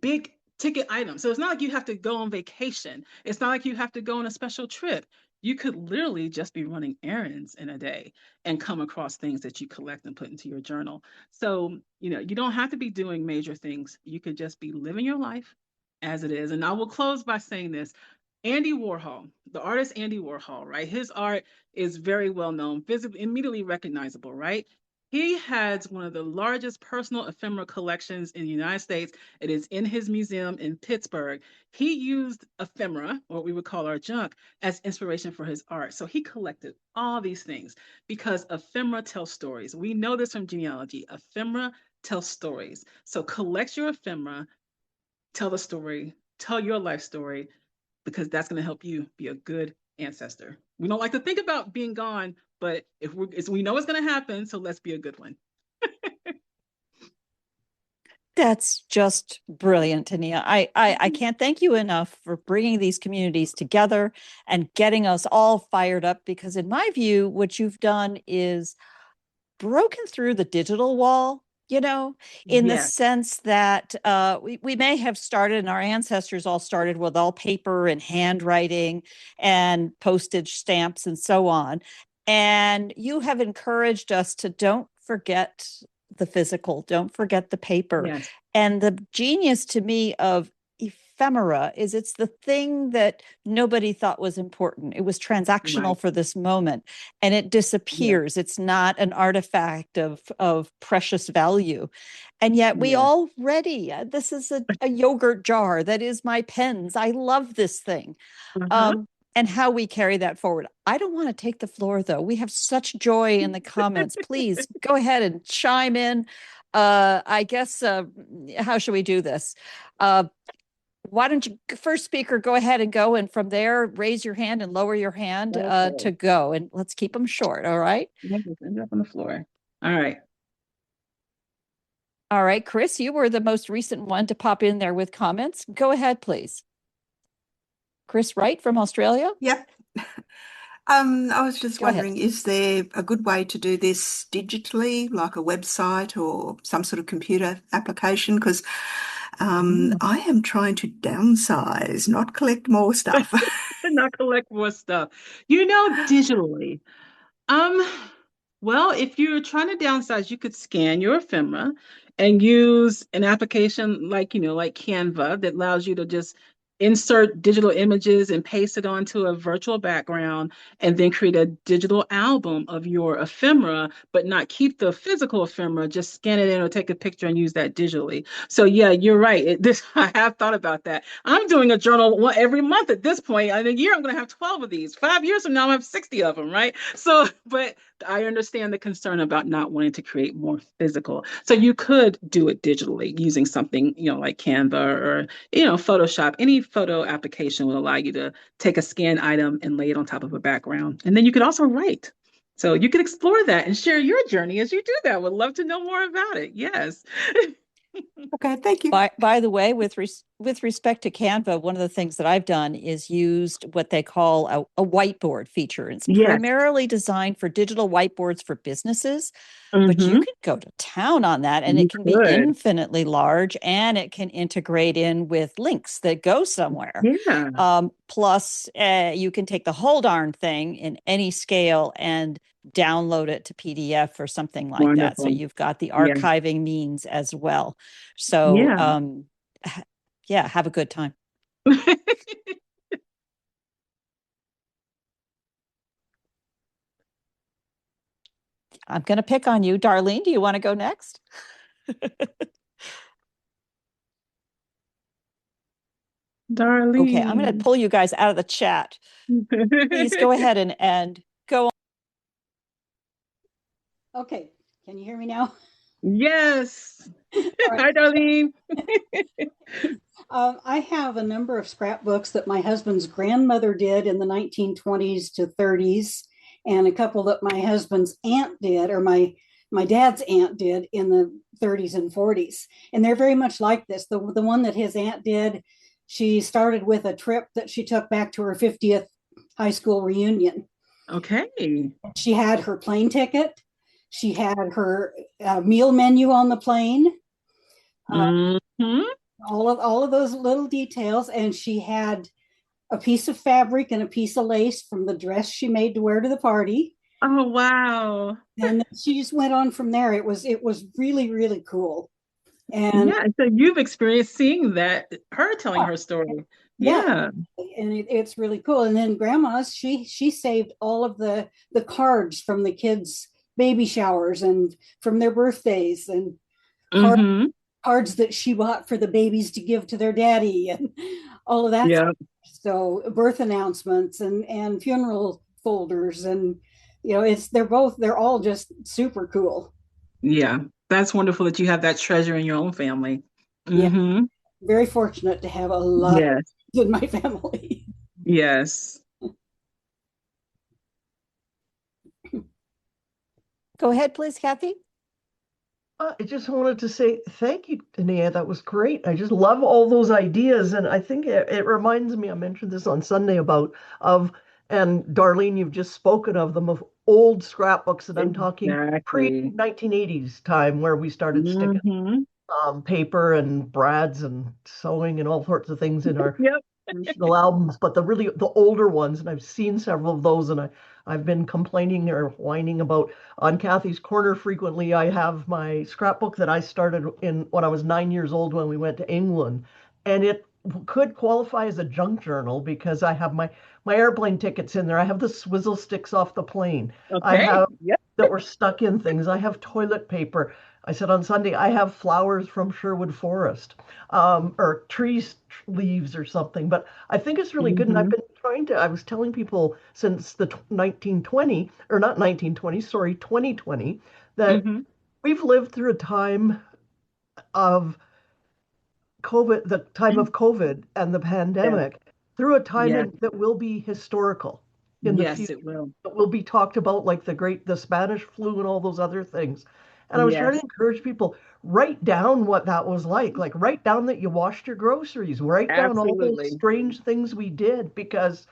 big ticket items. So it's not like you have to go on vacation. It's not like you have to go on a special trip. you could literally just be running errands in a day and come across things that you collect and put into your journal. So, you don't have to be doing major things. You could just be living your life as it is. And I will close by saying this. Andy Warhol, the artist Andy Warhol, right? His art is very well known, visibly, immediately recognizable, right? He has one of the largest personal ephemera collections in the United States. It is in his museum in Pittsburgh. He used ephemera, or what we would call our junk, as inspiration for his art. So he collected all these things because ephemera tell stories. We know this from genealogy. Ephemera tell stories. So collect your ephemera, tell the story, tell your life story, because that's going to help you be a good ancestor. We don't like to think about being gone, but if we know it's going to happen, so let's be a good one. That's just brilliant, Taneya. I can't thank you enough for bringing these communities together and getting us all fired up, because in my view, what you've done is broken through the digital wall, in the sense that we may have started, and our ancestors all started with all paper and handwriting and postage stamps and so on. And you have encouraged us to don't forget the physical, don't forget the paper. Yes. And the genius to me of ephemera is it's the thing that nobody thought was important. It was transactional for this moment, and it disappears. It's not an artifact of precious value. And yet we already, this is a yogurt jar that is my pens. I love this thing. And how we carry that forward. I don't want to take the floor, though. We have such joy in the comments. Please go ahead and chime in. I guess, how should we do this? Why don't you, first speaker, go ahead and go, and from there, raise your hand and lower your hand to go. And let's keep them short, all right? End up on the floor. All right. All right, Chris, you were the most recent one to pop in there with comments. Go ahead, please. Chris Wright from Australia? Yep. I was just wondering, is there a good way to do this digitally, like a website or some sort of computer application? Because I am trying to downsize, not collect more stuff. Not collect more stuff. Digitally. Well, if you're trying to downsize, you could scan your ephemera and use an application like Canva that allows you to just insert digital images and paste it onto a virtual background, and then create a digital album of your ephemera, but not keep the physical ephemera, just scan it in or take a picture and use that digitally. So yeah, you're right. I have thought about that. I'm doing a journal every month at this point. In a year, I'm going to have 12 of these. 5 years from now, I have 60 of them, right? So, but I understand the concern about not wanting to create more physical. So you could do it digitally using something, like Canva or, Photoshop. Any photo application will allow you to take a scanned item and lay it on top of a background. And then you could also write. So you could explore that and share your journey as you do that. Would love to know more about it. Yes. Okay, thank you. By the way, with respect to Canva, one of the things that I've done is used what they call a whiteboard feature. It's primarily designed for digital whiteboards for businesses, but you can go to town on that, and it can be infinitely large, and it can integrate in with links that go somewhere. Plus, you can take the whole darn thing in any scale and download it to PDF or something like that. So you've got the archiving means as well. So, have a good time. I'm going to pick on you. Darlene, do you want to go next? Darlene. Okay, I'm going to pull you guys out of the chat. Please go ahead and go on. Okay, can you hear me now? Yes. Hi, Darlene. I have a number of scrapbooks that my husband's grandmother did in the 1920s to 30s, and a couple that my husband's aunt did, or my dad's aunt did in the 30s and 40s. And they're very much like this. The one that his aunt did, she started with a trip that she took back to her 50th high school reunion. Okay. She had her plane ticket. She had her meal menu on the plane. All of those little details, and she had a piece of fabric and a piece of lace from the dress she made to wear to the party. Oh, wow. And she just went on from there. It was really, really cool. And Yeah, so you've experienced seeing that, her telling her story. yeah, Yeah. and it's really cool. And then grandma's, she saved all of the cards from the kids' baby showers and from their birthdays, and Mm-hmm. cards that she bought for the babies to give to their daddy, and all of that. Yeah. So birth announcements and funeral folders, and they're all just super cool. Yeah. That's wonderful that you have that treasure in your own family. Yeah, Mm-hmm. very fortunate to have a lot Yes. in my family. Yes. Go ahead, please, Kathy. I just wanted to say thank you, Taneya. That was great. I just love all those ideas, and I think it reminds me. I mentioned this on Sunday and Darlene, you've just spoken of them, of old scrapbooks, and I'm talking Exactly. pre-1980s time where we started sticking Mm-hmm. paper and brads and sewing and all sorts of things in our Yep. traditional albums, but the older ones, and I've seen several of those, and I've been complaining or whining about on Kathy's Corner frequently. I have my scrapbook that I started in when I was 9 years old when we went to England, and it could qualify as a junk journal because I have my airplane tickets in there. I have the swizzle sticks off the plane. I Okay. have Yep. that were stuck in things. I have toilet paper. I said on Sunday, I have flowers from Sherwood Forest, or trees leaves or something. But I think it's really good. And I've Mm-hmm. been I was telling people since the 1920, or not 1920, sorry, 2020, that Mm-hmm. we've lived through a time of the time of COVID and the Yeah. pandemic, through a time Yeah. that will be historical in the Yes, future, it will. that will be talked about, like the Spanish flu and all those other things. And I was trying to Yes, encourage people, write down what that was like write down that you washed your groceries, write down all those absolutely. strange things we did, because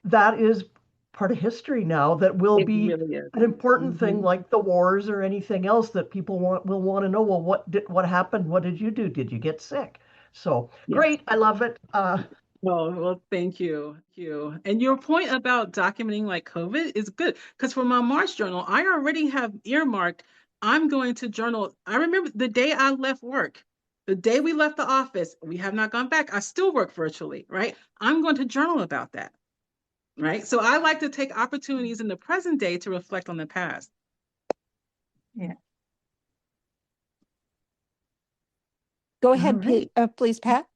that is part of history now that will It be really is. an important thing, Mm-hmm. like the wars or anything else that people will want to know. Well, what happened? What did you do? Did you get sick? So Yes. great, I love it. Well, thank you. Thank you. And your point about documenting like COVID is good because for my March journal, I already have earmarked, I'm going to journal. I remember the day I left work, the day we left the office, we have not gone back. I still work virtually, right? I'm going to journal about that, right? So I like to take opportunities in the present day to reflect on the past. Yeah. Go ahead, Right. please, Pat.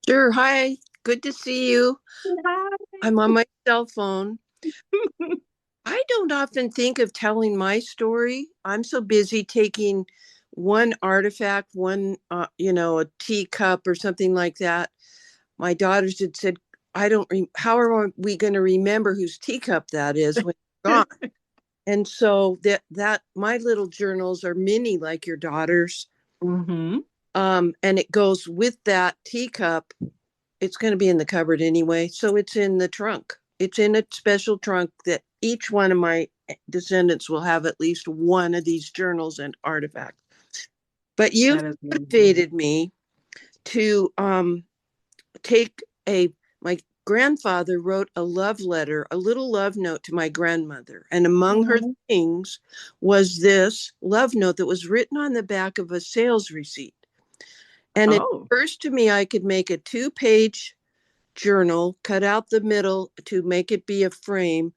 Sure. Hi. Good to see you. Hi. I'm on my cell phone. I don't often think of telling my story. I'm so busy taking one artifact, a teacup or something like that. My daughters had said, how are we going to remember whose teacup that is when it's gone? And so that my little journals are mini like your daughters. Mm-hmm. And it goes with that teacup. It's going to be in the cupboard anyway. So it's in the trunk. It's in a special trunk that each one of my descendants will have at least one of these journals and artifacts. But you've motivated me to my grandfather wrote a love letter, a little love note to my grandmother. And among her things was this love note that was written on the back of a sales receipt. And it occurs to me I could make a 2-page journal, cut out the middle to make it be a frame,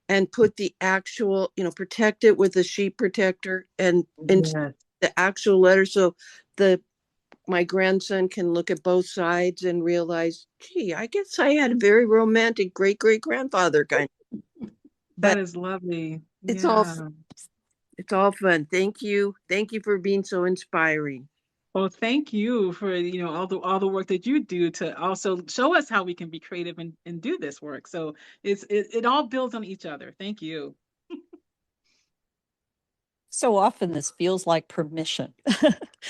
and put the actual, protect it with a sheet protector and the actual letter. So my grandson can look at both sides and realize, gee, I guess I had a very romantic great-great-grandfather kind of. That is lovely. It's all fun. Thank you. Thank you for being so inspiring. Well, thank you for all the work that you do to also show us how we can be creative and do this work. So it all builds on each other. Thank you. So often this feels like permission.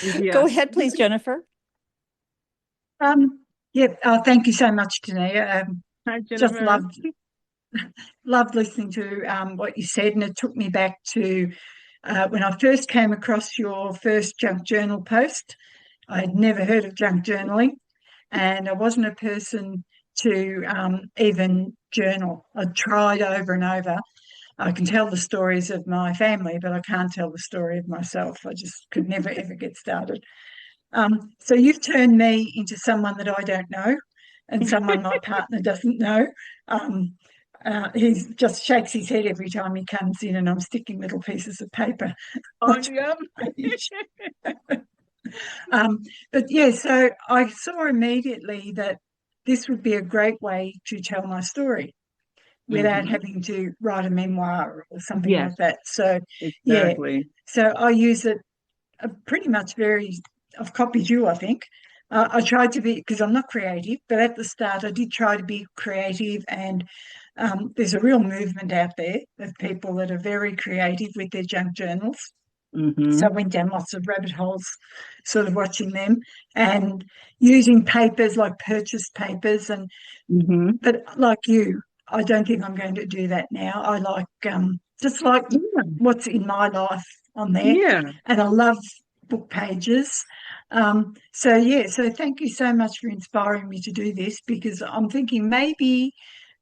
Yes. Go ahead, please, Jennifer. Thank you so much, Taneya. Hi, Just Jennifer. loved listening to what you said, and it took me back to when I first came across your first junk journal post. I had never heard of junk journaling, and I wasn't a person to even journal. I tried over and over. I can tell the stories of my family, but I can't tell the story of myself. I just could never, ever get started. So you've turned me into someone that I don't know and someone my partner doesn't know. He just shakes his head every time he comes in, and I'm sticking little pieces of paper on yep. But yeah, so I saw immediately that this would be a great way to tell my story without having to write a memoir or something Yes, like that. So exactly. yeah, so I use it pretty much I've copied you, I think. I tried to be, because I'm not creative, but at the start I did try to be creative, and there's a real movement out there of people that are very creative with their junk journals. So I went down lots of rabbit holes, sort of watching them and using papers like purchased papers. And but like you, I don't think I'm going to do that now. I like just like what's in my life on there. Yeah. And I love book pages. So thank you so much for inspiring me to do this, because I'm thinking maybe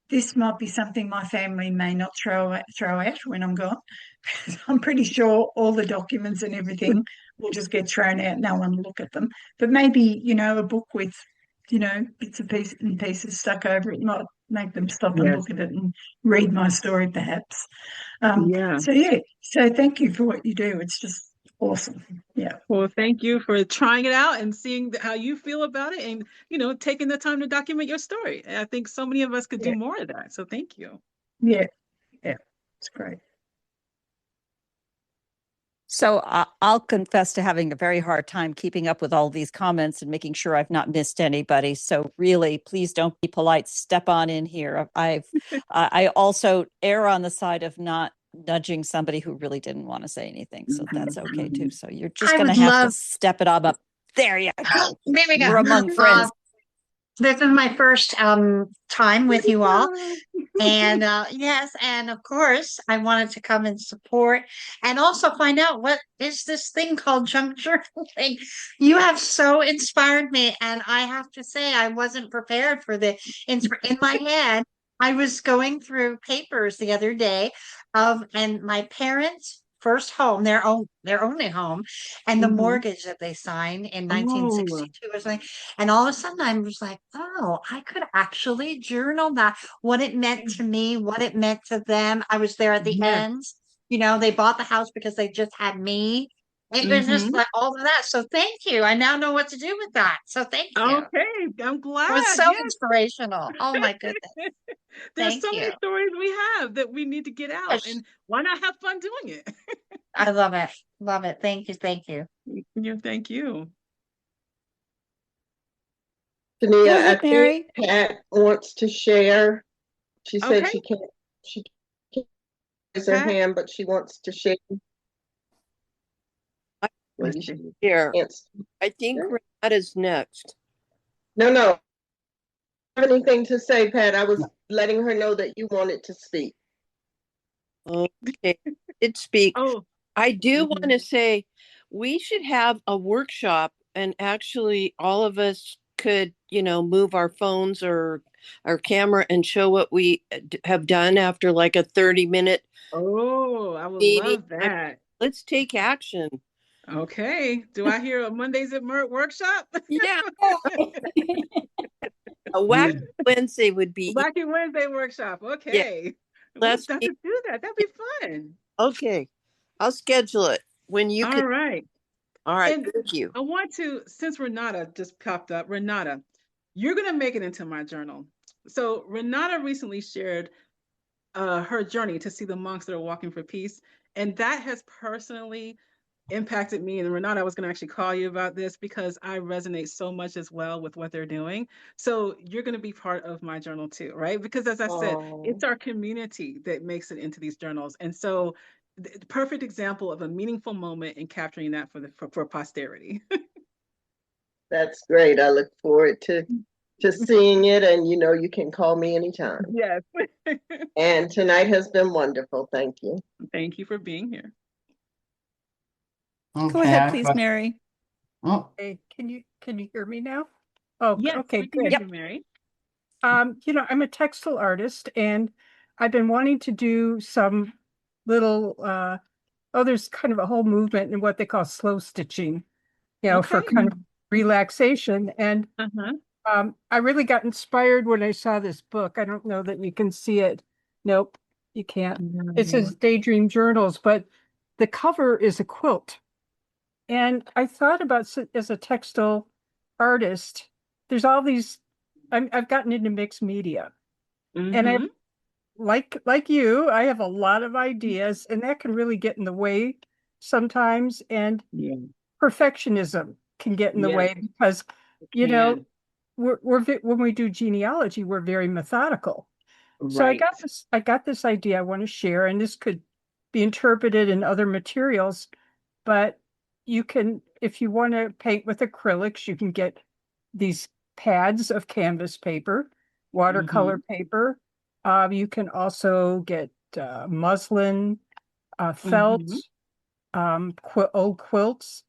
this might be something my family may not throw out when I'm gone. I'm pretty sure all the documents and everything will just get thrown out. No one will look at them. But maybe, a book with, bits and pieces stuck over it might make them stop and look at it and read my story, perhaps. So thank you for what you do. It's just awesome. Yeah. Well, thank you for trying it out and seeing how you feel about it, and taking the time to document your story. And I think so many of us could do more of that. So thank you. Yeah, it's great. So I'll confess to having a very hard time keeping up with all these comments and making sure I've not missed anybody. So really, please don't be polite. Step on in here. I also err on the side of not nudging somebody who really didn't want to say anything. So that's okay too. So you're just going to have to step it up. There you go. There we go. We're among friends. This is my first time with you all. And yes, and of course, I wanted to come and support and also find out what is this thing called junk journaling. You have so inspired me, and I have to say, I wasn't prepared for the in my head. I was going through papers the other day and my parents' first home, their only home, and the mortgage that they signed in 1962 or something. And all of a sudden I was like, oh, I could actually journal that, what it meant to me, what it meant to them. I was there at the end. They bought the house because they just had me. It was just like all of that. So thank you. I now know what to do with that. So thank you. Okay, I'm glad. It was so inspirational. Oh my goodness. There's so many stories we have that we need to get out, and why not have fun doing it? I love it. Love it. Thank you. Thank you. Yeah, thank you. Taneya, I think Pat wants to share. She said she can't raise her hand, but she wants to share. Here, I think Renata's next. No. Have anything to say, Pat? I was letting her know that you wanted to speak. Okay, did speak. I do want to say we should have a workshop, and actually all of us could, move our phones or our camera and show what we have done after like a 30-minute. Oh, I would love that. Let's take action. Okay. Do I hear a Mondays at Myrt workshop? Yeah. A Wacky Wednesday would be Wacky Wednesday workshop. Okay. Yeah. Let's do that. That'd be fun. Okay. I'll schedule it when you can. All right. And thank you. I want to, since Renata just popped up, Renata, you're going to make it into my journal. So Renata recently shared her journey to see the monks that are walking for peace. And that has personally impacted me. And Renata, I was going to actually call you about this because I resonate so much as well with what they're doing. So you're going to be part of my journal too, right? Because as I said, it's our community that makes it into these journals. And so the perfect example of a meaningful moment in capturing that for posterity. That's great. I look forward to seeing it, and you can call me anytime. Yes. And tonight has been wonderful. Thank you. Thank you for being here. Okay, go ahead, please, Mary. Oh, hey, can you hear me now? Oh, Yes, okay, we can hear good. you, Mary. I'm a textile artist, and I've been wanting to do some little there's kind of a whole movement in what they call slow stitching, for Okay. kind of relaxation. And Uh-huh. I really got inspired when I saw this book. I don't know that you can see it. Nope, you can't. It says Daydream Journals, but the cover is a quilt. And I thought about as a textile artist, there's all these, I've gotten into mixed media. And I, Mm-hmm. like you, I have a lot of ideas, and that can really get in the way sometimes. And Yeah. perfectionism can get in the way Yes, because, it you know, can. when we do genealogy, we're very methodical. So Right. I got this idea I want to share, and this could be interpreted in other materials, but you can, if you want to paint with acrylics, you can get these pads of canvas paper, watercolor Mm-hmm. paper. You can also get muslin, felt, Mm-hmm. old quilts.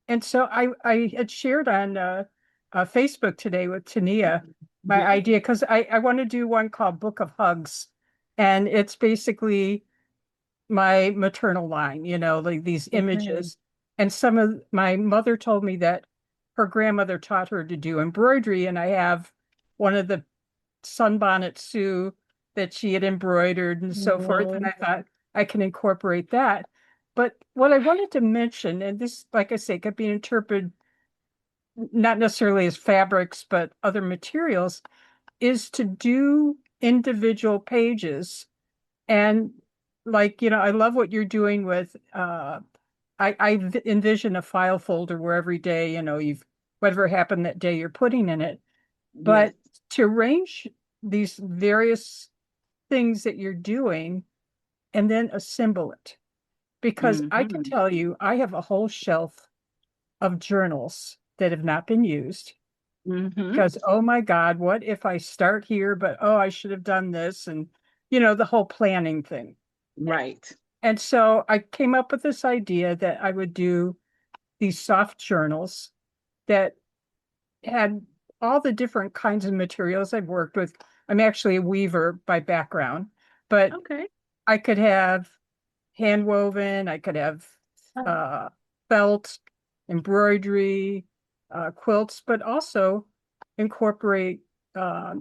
And so I had shared on Facebook today with Taneya my Yeah. idea because I want to do one called Book of Hugs. And it's basically my maternal line, like these Okay. images. And some of my mother told me that her grandmother taught her to do embroidery. And I have one of the sunbonnet Sue that she had embroidered and so forth. And Oh, I thought I can incorporate that. But what I wanted to mention, and this, like I say, could be interpreted not necessarily as fabrics, but other materials, is to do individual pages. And I love what you're doing with I envision a file folder where every day, you've whatever happened that day you're putting in it. yes. But to arrange these various things that you're doing and then assemble it. Because I can Mm-hmm. tell you, I have a whole shelf of journals that have not been used Mm-hmm. because, oh my God, what if I start here, but oh, I should have done this, and the whole planning thing. Right. And so I came up with this idea that I would do these soft journals that had all the different kinds of materials I've worked with. I'm actually a weaver by background, but Okay. I could have hand woven, I could have uh, felt, embroidery, quilts, but also incorporate uh,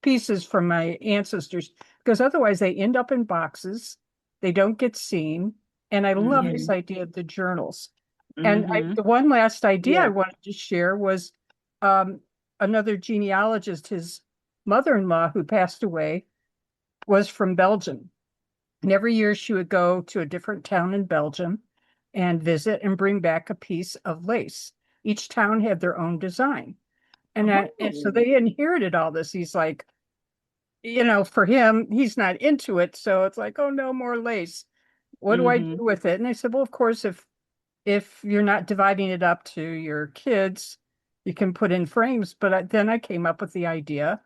pieces from my ancestors because otherwise they end up in boxes. They don't get seen. And I love this Mm-hmm. idea of the journals. And Mm-hmm. the one last idea I Yeah. wanted to share was um, another genealogist, his mother-in-law who passed away was from Belgium. And every year she would go to a different town in Belgium and visit and bring back a piece of lace. Each town had their own design. And so Oh. they inherited all this. He's like, for him, he's not into it. So it's like, oh no, more lace. What do I do Mm-hmm. with it? And I said, well, of course, if you're not dividing it up to your kids, you can put in frames. But then I came up with the idea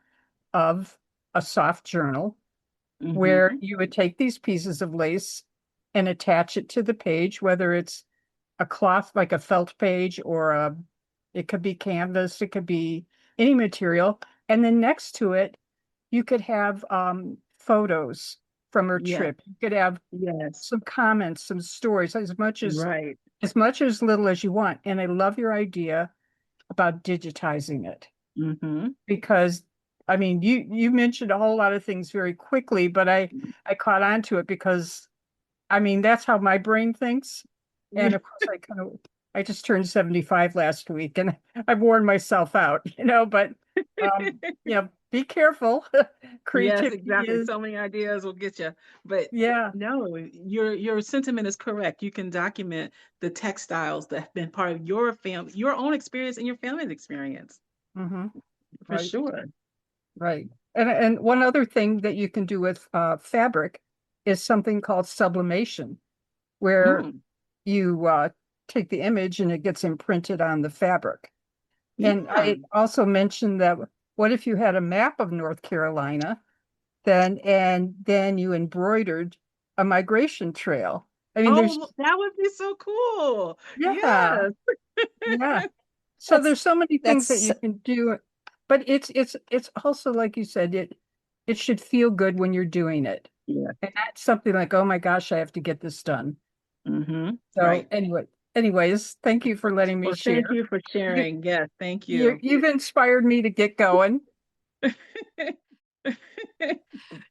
of a soft journal where Mm-hmm. you would take these pieces of lace and attach it to the page, whether it's a cloth like a felt page or it could be canvas, it could be any material. And then next to it, you could have photos from her Yes. trip. You could have Yes. some comments, some stories, Right. as much as little as you want. And I love your idea about digitizing it Mm-hmm. because I mean you mentioned a whole lot of things very quickly, but I caught on to it because I mean that's how my brain thinks. And of course I just turned 75 last week and I've worn myself out, but be careful. Yes, Creativity exactly. is, So many ideas will get you. But yeah. no, your sentiment is correct. You can document the textiles that have been part of your family, your own experience and your family's experience. Hmm. For Right, sure. right. And one other thing that you can do with fabric is something called sublimation, where Mm, you take the image and it gets imprinted on the fabric. And yeah. I also mentioned that what if you had a map of North Carolina, then you embroidered a migration trail? I mean, Oh, that would be so cool. yeah, Yes. yeah. So That's there's so many things that that's you can do but it's also, like you said, it should feel good when you're doing it. Yeah. And that's something like, oh my gosh, I have to get this done. Mm-hmm. So Right. anyways, thank you for letting me Well, share. thank you for sharing. Yes, thank you. You've inspired me to get going.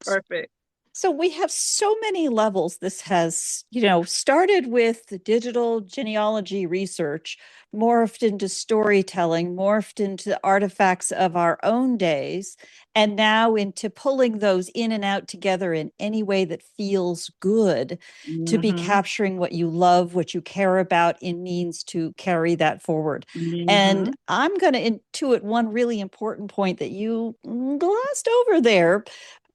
Perfect. So we have so many levels. This has, started with the digital genealogy research, morphed into storytelling, morphed into artifacts of our own days, and now into pulling those in and out together in any way that feels good to be capturing what you love, what you care about in means to carry that forward. And I'm going to intuit one really important point that you glossed over there,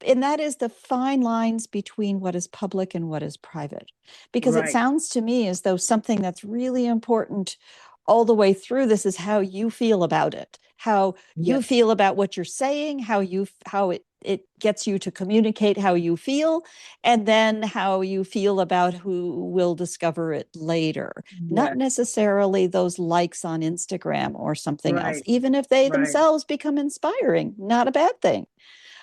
and that is the fine lines between what is public and what is private. Because it sounds to me as though something that's really important all the way through this is how you feel about it, how you feel about what you're saying, how it gets you to communicate how you feel, and then how you feel about who will discover it later. Not necessarily those likes on Instagram or something else, even if they themselves become inspiring, not a bad thing.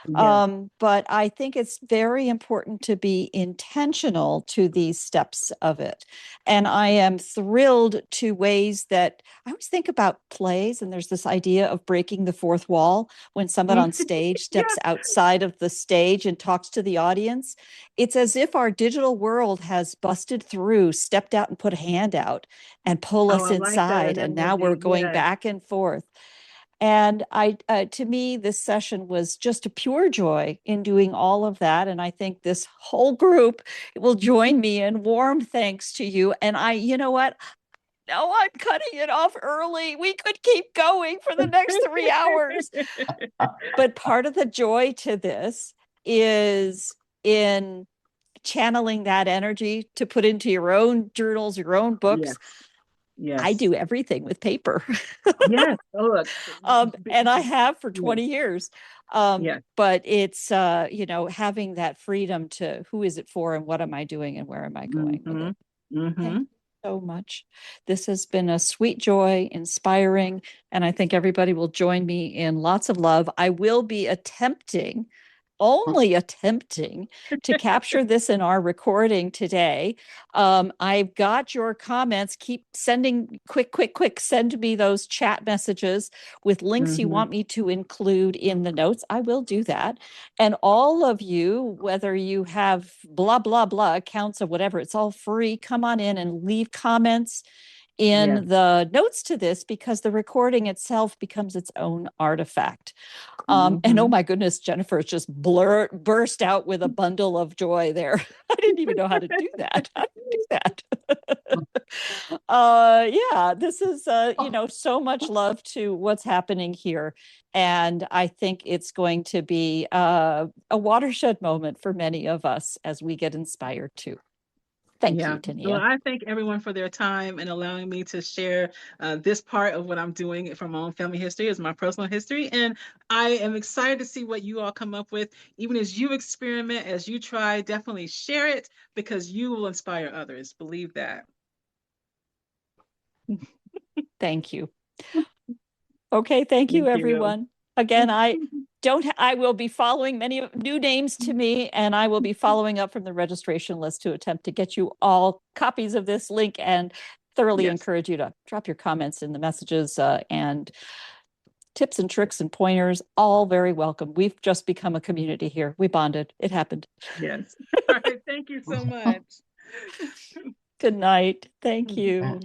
But I think it's very important to be intentional to these steps of it. And I am thrilled to ways that I always think about plays, and there's this idea of breaking the fourth wall when someone on stage steps outside of the stage and talks to the audience. It's as if our digital world has busted through, stepped out and put a hand out and pull us inside. And now we're going back and forth. And to me, this session was just a pure joy in doing all of that. And I think this whole group will join me in warm thanks to you. And you know what? No, I'm cutting it off early. We could keep going for the next 3 hours. But part of the joy to this is in channeling that energy to put into your own journals, your own books. Yes. I do everything with paper. Yes. Oh, and I have for 20 years. But it's, having that freedom to who is it for and what am I doing and where am I going with it. Thank you so much. This has been a sweet joy, inspiring, and I think everybody will join me in lots of love. I will be only attempting to capture this in our recording today. I've got your comments. Keep sending quick. Send me those chat messages with links you want me to include in the notes. I will do that. And all of you, whether you have blah, blah, blah accounts or whatever, it's all free. Come on in and leave comments in the notes to this, because the recording itself becomes its own artifact. And oh my goodness, Jennifer has just burst out with a bundle of joy there. I didn't even know how to do that. How to do that? This is, so much love to what's happening here. And I think it's going to be a watershed moment for many of us as we get inspired too. Thank you, Taneya. Well, I thank everyone for their time and allowing me to share this part of what I'm doing from my own family history as my personal history. And I am excited to see what you all come up with. Even as you experiment, as you try, definitely share it, because you will inspire others. Believe that. Thank you. Okay, thank you, everyone. Again, I will be following many new names to me, and I will be following up from the registration list to attempt to get you all copies of this link, and thoroughly encourage you to drop your comments in the messages, and tips and tricks and pointers, all very welcome. We've just become a community here. We bonded. It happened. Yes. All right. Thank you so much. Good night. Thank you.